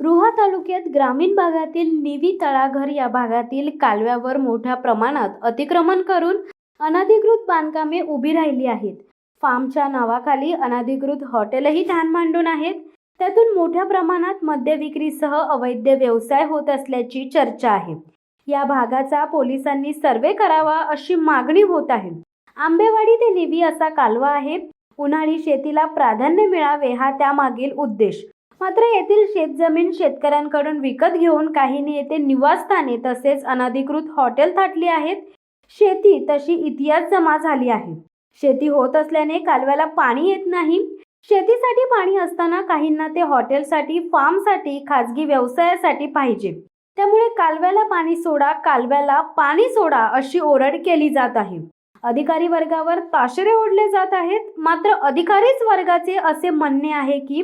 रोहा तालुक्यात ग्रामीण भागातील निवी तळाघर या भागातील कालव्यावर मोठ्या प्रमाणात अतिक्रमण करून अनधिकृत बांधकामे उभी राहिली आहेत. फार्मच्या नावाखाली अनधिकृत हॉटेलही ठाण मांडून आहेत. त्यातून मोठ्या प्रमाणात मद्य विक्रीसह अवैध व्यवसाय होत असल्याची चर्चा आहे. या भागाचा पोलिसांनी सर्वे करावा अशी मागणी होत आहे. आंबेवाडी ते निवी असा कालवा आहे. उन्हाळी शेतीला प्राधान्य मिळावे हा त्यामागील उद्देश. मात्र येथील शेतजमीन शेतकऱ्यांकडून विकत घेऊन काहींनी येथे निवासस्थाने तसेच अनधिकृत हॉटेल थाटली आहेत. शेती तशी इतिहास जमा झाली आहे. शेती होत असल्याने कालव्याला पाणी येत नाही. शेतीसाठी पाणी असताना काहींना ते हॉटेलसाठी, फार्मसाठी, खाजगी व्यवसायासाठी पाहिजे. त्यामुळे कालव्याला पाणी सोडा, कालव्याला पाणी सोडा अशी ओरड केली जात आहे. अधिकारी वर्गावर ताशेरे ओढले जात आहेत. मात्र अधिकारीच वर्गाचे असे म्हणणे आहे की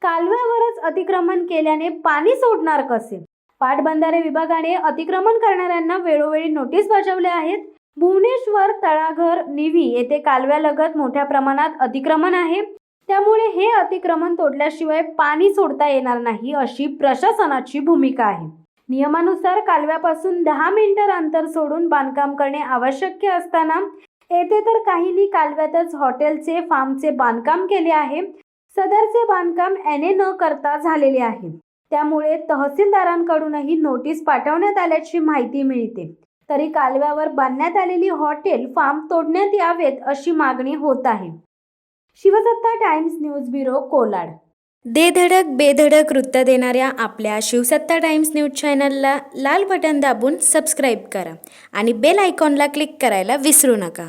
कालव्यावरच अतिक्रमण केल्याने पाणी सोडणार कसे. पाटबंधारे विभागाने अतिक्रमण करणाऱ्यांना वेळोवेळी नोटीस बजावल्या आहेत. भुवनेश्वर, तळाघर, निवी येथे कालव्यालगत मोठ्या प्रमाणात अतिक्रमण आहे. त्यामुळे हे अतिक्रमण तोडल्याशिवाय पाणी सोडता येणार नाही अशी प्रशासनाची भूमिका आहे. नियमानुसार कालव्यापासून 10 मीटर अंतर सोडून बांधकाम करणे आवश्यक असताना येथे तर काहींनी कालव्यातच हॉटेलचे, फार्मचे बांधकाम केले आहे. सदरचे बांधकाम एने न करता झालेले आहे. त्यामुळे तहसीलदारांकडूनही नोटीस पाठवण्यात आल्याची माहिती मिळते. तरी कालव्यावर बांधण्यात आलेली हॉटेल, फार्म तोडण्यात यावेत अशी मागणी होत आहे. शिवसत्ता टाइम्स न्यूज ब्युरो, कोलाड. दे धडक बेधडक वृत्त देणाऱ्या आपल्या शिवसत्ता टाइम्स न्यूज चॅनलला लाल बटन दाबून सबस्क्राईब करा आणि बेल आयकॉनला क्लिक करायला विसरू नका.